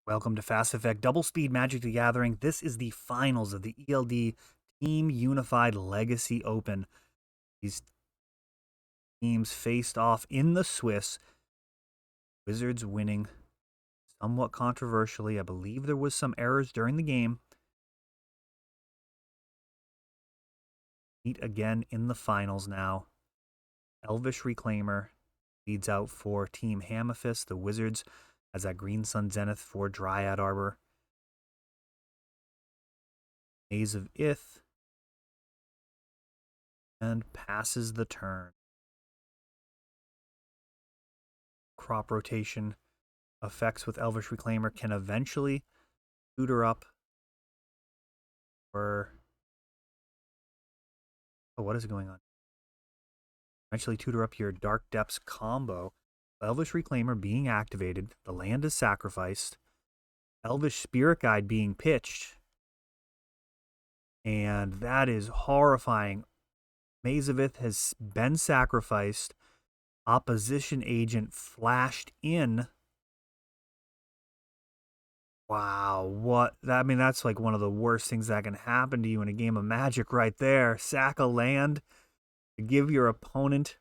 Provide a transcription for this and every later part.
Welcome to Fast Effect Double Speed Magic the Gathering. This is the finals of the ELD Team Unified Legacy Open. These teams faced off in the Swiss. Wizards winning somewhat controversially. I believe there was some errors during the game. Meet again in the finals now. Elvish Reclaimer leads out for Team Hammerfist. The Wizards has that Green Sun Zenith for Dryad Arbor. Maze of Ith. And passes the turn. Crop rotation effects with Elvish Reclaimer can eventually tutor up for... Oh, what is going on? Eventually tutor up your Dark Depths combo. Elvish Reclaimer being activated. The land is sacrificed. Elvish Spirit Guide being pitched. And that is horrifying. Maze of Ith has been sacrificed. Opposition agent flashed in. Wow, what? I mean, that's like one of the worst things that can happen to you in a game of Magic right there. Sack a land to give your opponent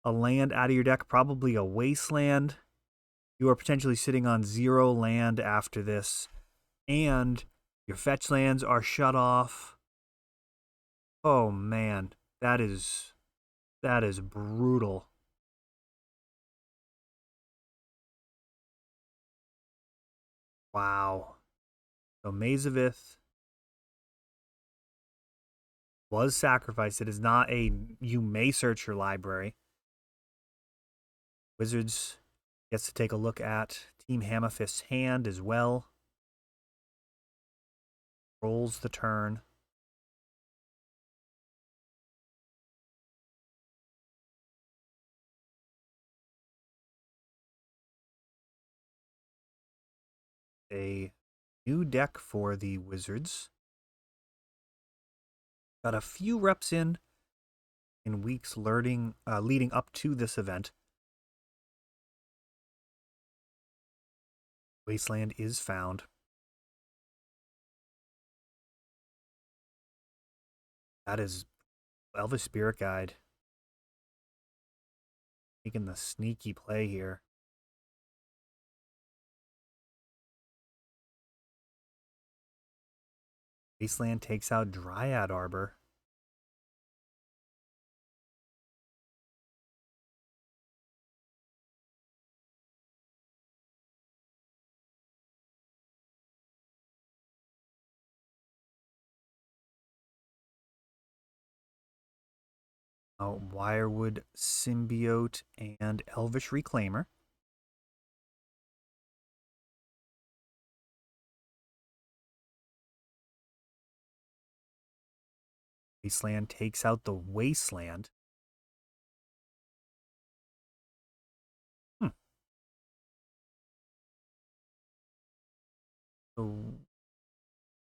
a land out of your deck, probably a wasteland. You are potentially sitting on 0 land after this. And your fetch lands are shut off. Oh, man. That is brutal. Wow. So Maze of Ith was sacrificed. It is not a you may search your library. Wizards gets to take a look at Team Hammerfist's hand as well. Rolls the turn. A new deck for the Wizards. Got a few reps in weeks leading up to this event. Wasteland is found. That is Elvish Spirit Guide. Making the sneaky play here. Wasteland takes out Dryad Arbor. Wirewood Symbiote and Elvish Reclaimer. Wasteland takes out the Wasteland. So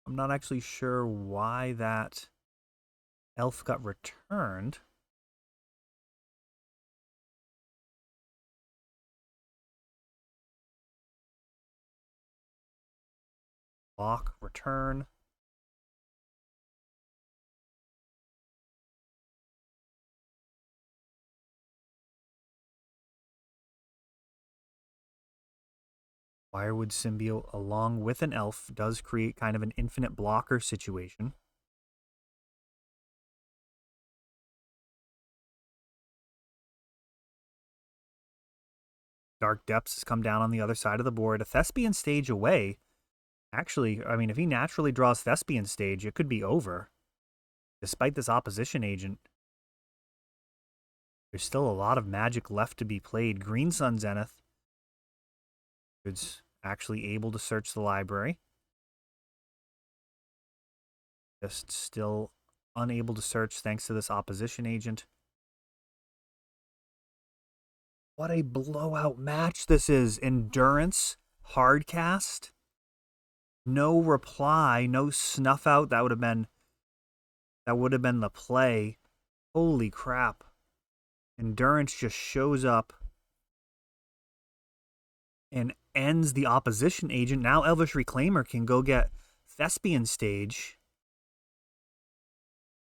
I'm not actually sure why that elf got returned. Block, return. Wirewood Symbiote along with an elf does create kind of an infinite blocker situation. Dark Depths has come down on the other side of the board. A Thespian Stage away. Actually, I mean, if he naturally draws Thespian Stage, it could be over. Despite this opposition agent, there's still a lot of Magic left to be played. Green Sun Zenith is actually able to search the library. Just still unable to search thanks to this opposition agent. What a blowout match this is. Endurance, hardcast, no reply, no snuff out. That would have been the play. Holy crap. Endurance just shows up and ends the opposition agent. Now Elvish Reclaimer can go get Thespian Stage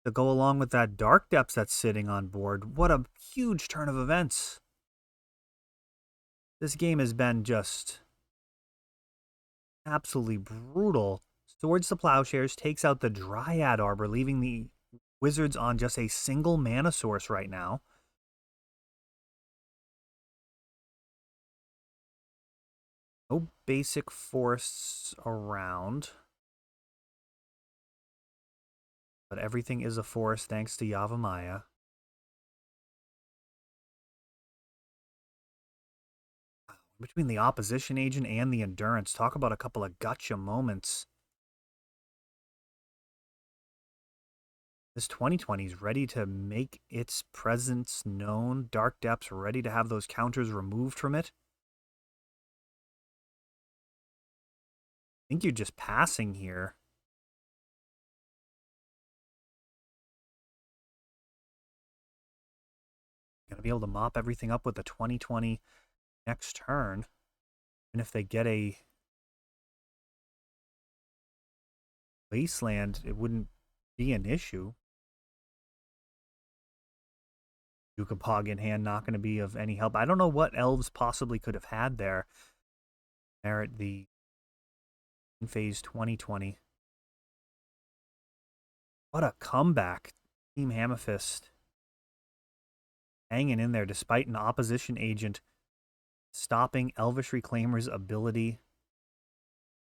to go along with that Dark Depths that's sitting on board. What a huge turn of events. This game has been just absolutely brutal. Swords to Plowshares takes out the Dryad Arbor, leaving the Wizards on just a single mana source right now. No basic forests around. But everything is a forest thanks to Yavimaya. Between the opposition agent and the endurance, talk about a couple of gotcha moments. This 2020 is ready to make its presence known. Dark Depths ready to have those counters removed from it. I think you're just passing here. Going to be able to mop everything up with the 2020 next turn. And if they get a Wasteland, it wouldn't be an issue. Yukapog in hand, not going to be of any help. I don't know what elves possibly could have had there. Merit the phase 2020. What a comeback. Team Amethyst hanging in there despite an opposition agent stopping Elvish Reclaimer's ability.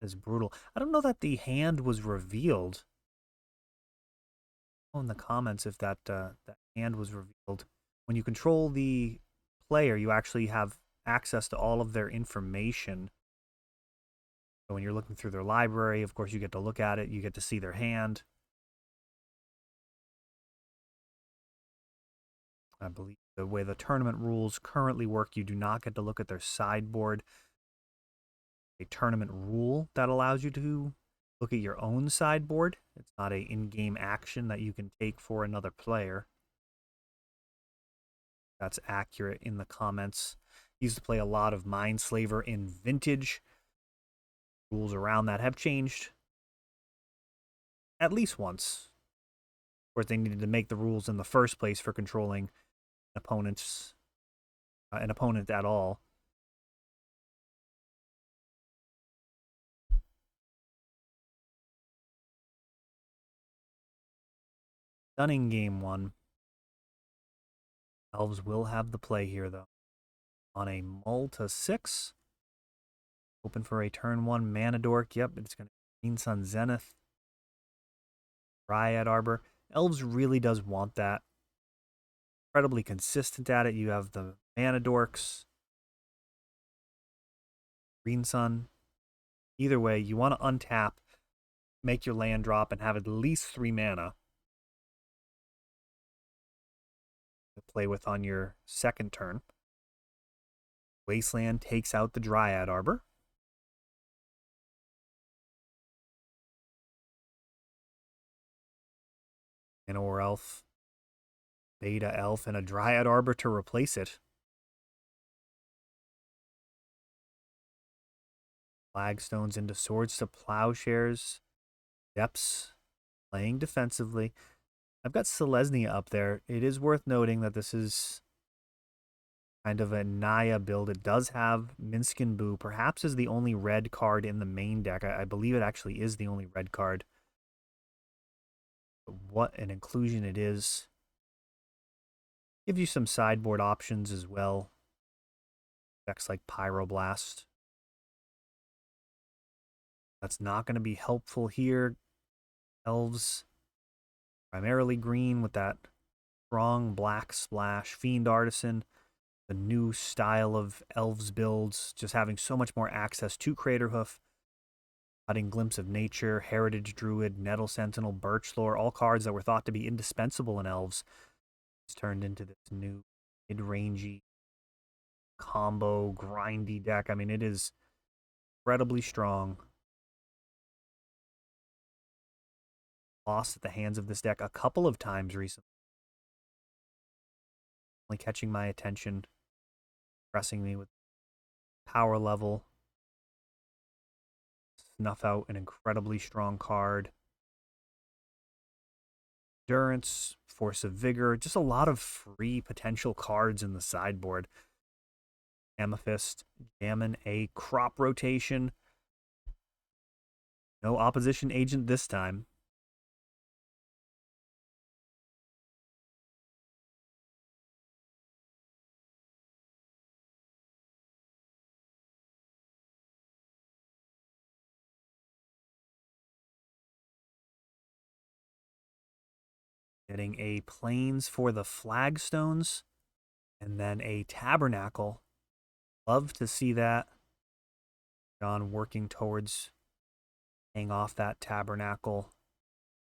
Is brutal. I don't know that the hand was revealed. In the comments if that hand was revealed. When you control the player, you actually have access to all of their information. So when you're looking through their library, of course, you get to look at it. You get to see their hand. I believe the way the tournament rules currently work, you do not get to look at their sideboard. A tournament rule that allows you to look at your own sideboard. It's not an in-game action that you can take for another player. That's accurate in the comments. Used to play a lot of Mindslaver in Vintage. Rules around that have changed at least once. Of course, they needed to make the rules in the first place for controlling an opponent at all. Stunning game one. Elves will have the play here, though. On a mull to 6. Open for a turn 1 mana dork. Yep, it's going to be Green Sun Zenith. Dryad Arbor. Elves really does want that. Incredibly consistent at it. You have the mana dorks. Green Sun. Either way, you want to untap, make your land drop, and have at least 3 mana to play with on your second turn. Wasteland takes out the Dryad Arbor. An Or Elf, Beta Elf, and a Dryad Arbor to replace it. Flagstones into Swords to Plowshares. Depths playing defensively. I've got Selesnya up there. It is worth noting that this is kind of a Naya build. It does have Minskin Boo, perhaps is the only red card in the main deck. I believe it actually is the only red card. But what an inclusion it is. Gives you some sideboard options as well. Decks like Pyroblast. That's not going to be helpful here. Elves, primarily green with that strong black splash. Fiend Artisan, the new style of Elves builds, just having so much more access to Craterhoof. Cutting Glimpse of Nature, Heritage Druid, Nettle Sentinel, Birchlore, all cards that were thought to be indispensable in Elves. It's turned into this new mid-rangey combo, grindy deck. I mean, it is incredibly strong. Lost at the hands of this deck a couple of times recently. Only catching my attention, pressing me with power level. snuff out an incredibly strong card. Endurance, Force of Vigor, just a lot of free potential cards in the sideboard. Amethyst, jamming a crop rotation. No opposition agent this time. Getting a Plains for the Flagstones, and then a Tabernacle. Love to see that. John working towards paying off that Tabernacle.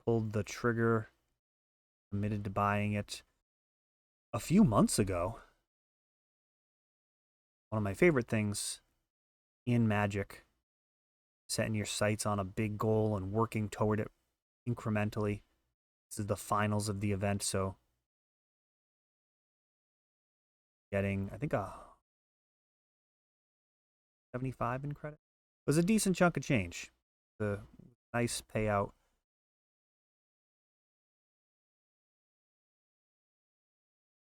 Pulled the trigger, committed to buying it a few months ago. One of my favorite things in Magic, setting your sights on a big goal and working toward it incrementally. This is the finals of the event, so getting, I think, a 75 in credit. It was a decent chunk of change. The nice payout.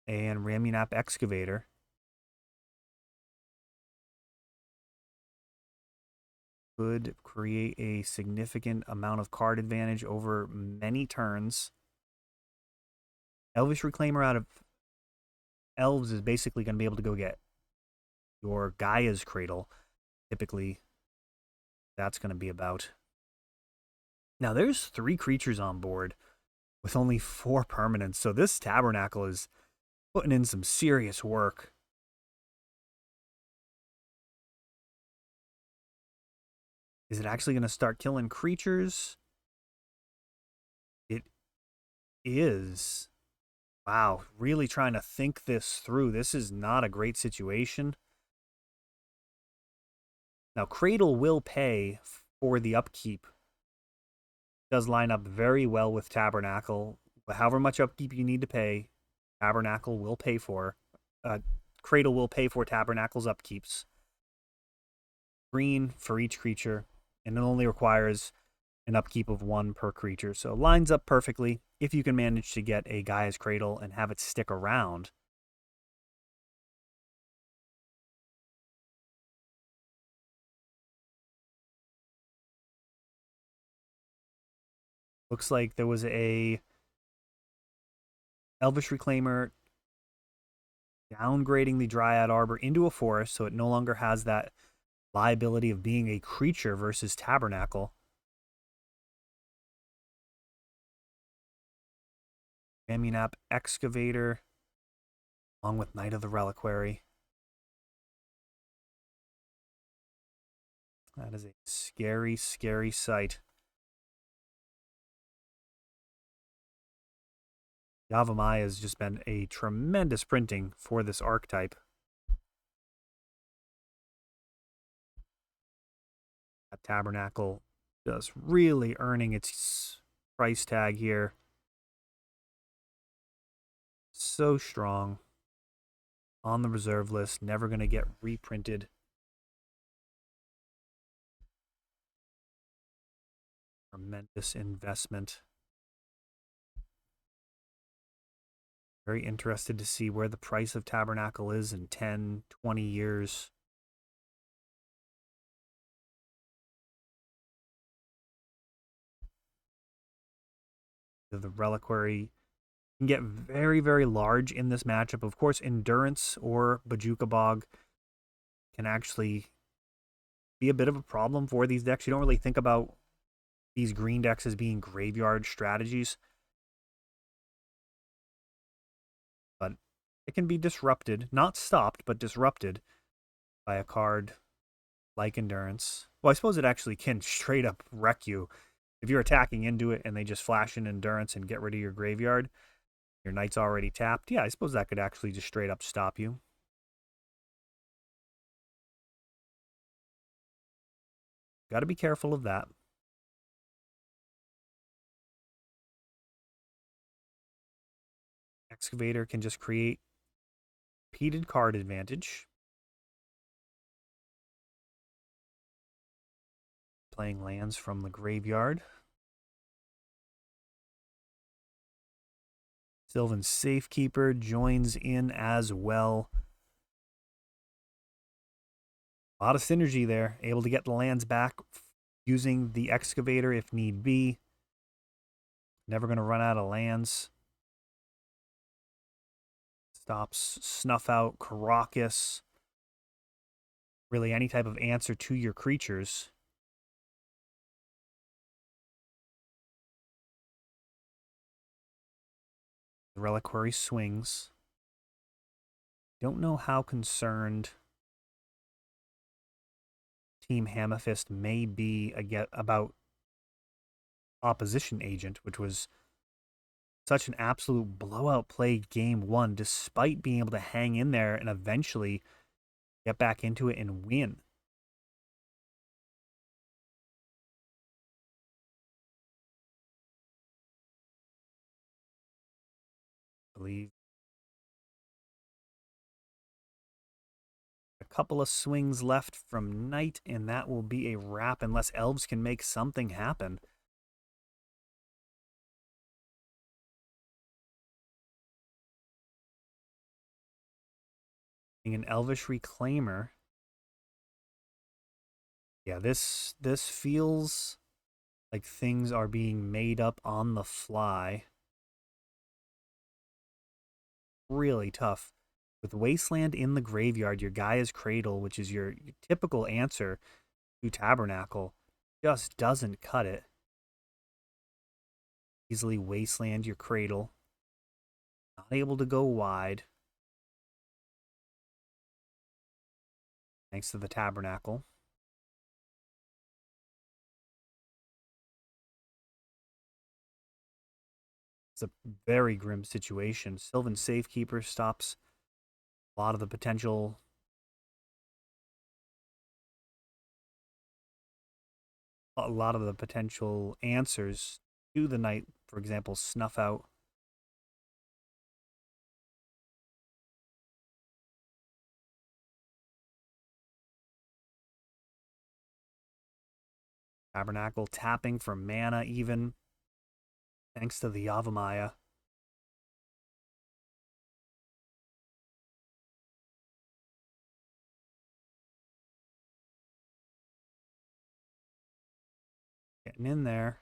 And Ramunap Excavator. Could create a significant amount of card advantage over many turns. Elvish Reclaimer out of Elves is basically going to be able to go get your Gaia's Cradle. Typically, that's going to be about. Now, there's 3 creatures on board with only 4 permanents, so this Tabernacle is putting in some serious work. Is it actually going to start killing creatures? It is. Wow, really trying to think this through. This is not a great situation. Now, Cradle will pay for the upkeep. It does line up very well with Tabernacle. However much upkeep you need to pay, Tabernacle will pay for. Cradle will pay for Tabernacle's upkeeps. Green for each creature, and it only requires an upkeep of 1 per creature. So lines up perfectly if you can manage to get a Gaia's Cradle and have it stick around. Looks like there was a Elvish Reclaimer downgrading the Dryad Arbor into a forest, so it no longer has that liability of being a creature versus Tabernacle. Ramunap Excavator, along with Knight of the Reliquary. That is a scary, scary sight. Yavimaya has just been a tremendous printing for this archetype. That Tabernacle just really earning its price tag here. So strong. On the reserve list, never going to get reprinted. Tremendous investment. Very interested to see where the price of Tabernacle is in 10, 20 years. The Reliquary can get very, very large in this matchup. Of course, Endurance or Bojuka Bog can actually be a bit of a problem for these decks. You don't really think about these green decks as being graveyard strategies, but it can be disrupted, not stopped, but disrupted by a card like Endurance. Well, I suppose it actually can straight up wreck you. If you're attacking into it and they just flash in Endurance and get rid of your graveyard, your knight's already tapped. Yeah, I suppose that could actually just straight up stop you. Got to be careful of that. Excavator can just create repeated card advantage. playing lands from the graveyard. Sylvan Safekeeper joins in as well. A lot of synergy there. Able to get the lands back using the excavator if need be. Never going to run out of lands. Stops Snuff Out, Caracas. Really any type of answer to your creatures. The Reliquary swings. Don't know how concerned Team Hammerfist may be about Opposition Agent, which was such an absolute blowout play game one, despite being able to hang in there and eventually get back into it and win. I believe a couple of swings left from Night, and that will be a wrap unless Elves can make something happen. An Elvish Reclaimer. Yeah, this feels like things are being made up on the fly. Really tough. With Wasteland in the graveyard, your Gaia's Cradle, which is your typical answer to Tabernacle, just doesn't cut it. Easily Wasteland your Cradle. Not able to go wide. Thanks to the Tabernacle. It's a very grim situation. Sylvan Safekeeper stops a lot of the potential answers to the Night. For example, Snuff Out. Tabernacle tapping for mana even. Thanks to the Yavimaya. Getting in there.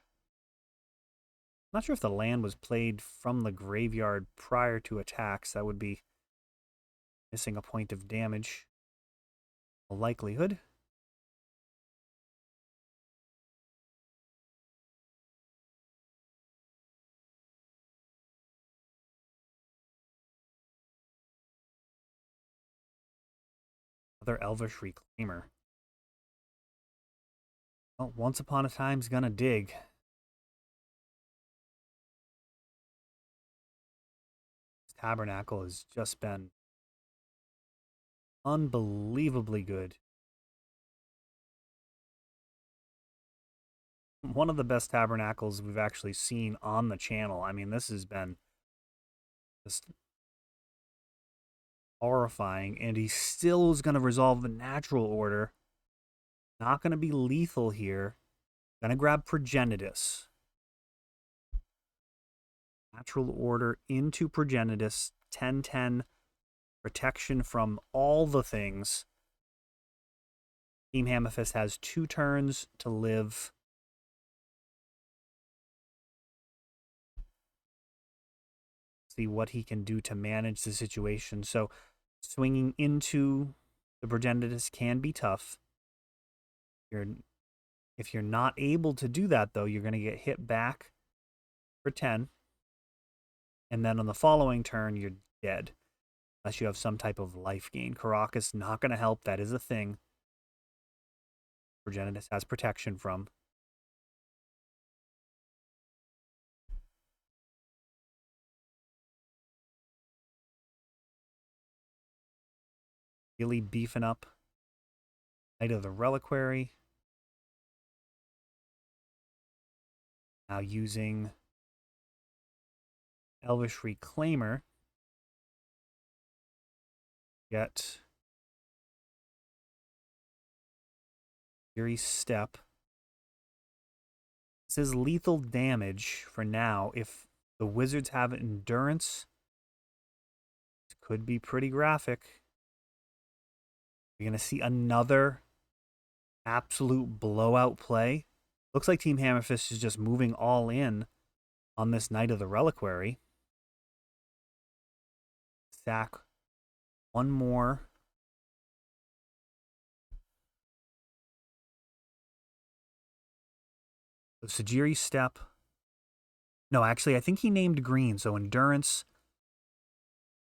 Not sure if the land was played from the graveyard prior to attacks. That would be missing a point of damage. A likelihood. Another Elvish Reclaimer. Well, once upon a time's gonna dig. This Tabernacle has just been unbelievably good. One of the best Tabernacles we've actually seen on the channel. I mean, this has been just horrifying, and he still is going to resolve the natural order. Not going to be lethal here. Going to grab Progenitus. Natural order into Progenitus. 10-10. Protection from all the things. Team Hammerfist has 2 turns to live. See what he can do to manage the situation. So swinging into the Progenitus can be tough. If you're not able to do that, though, you're going to get hit back for 10. And then on the following turn, you're dead. Unless you have some type of life gain. Caracas not going to help. That is a thing. Progenitus has protection from. Really beefing up Knight of the Reliquary. Now using Elvish Reclaimer. Get Fury Step. This is lethal damage for now. If the Wizards have endurance, it could be pretty graphic. You're going to see another absolute blowout play. Looks like Team Hammerfist is just moving all in on this Knight of the Reliquary. Sack one more. The Sajiri step. No, actually, I think he named green, so endurance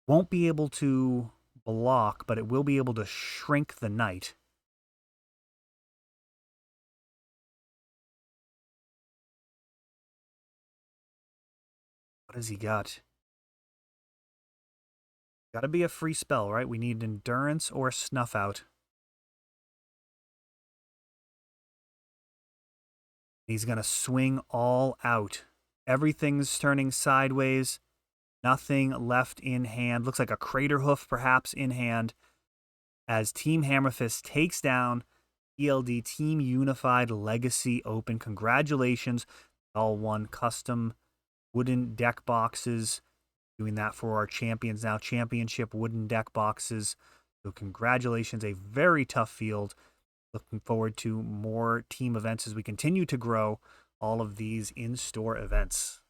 won't be able to block, but it will be able to shrink the knight. What has he got? Got to be a free spell, right? We need endurance or snuff out. He's going to swing all out. Everything's turning sideways. Nothing left in hand. Looks like a Crater Hoof perhaps in hand as Team Hammerfist takes down ELD Team Unified Legacy Open. Congratulations. All won custom wooden deck boxes. Doing that for our champions now. Championship wooden deck boxes. So congratulations. A very tough field. Looking forward to more team events as we continue to grow all of these in-store events.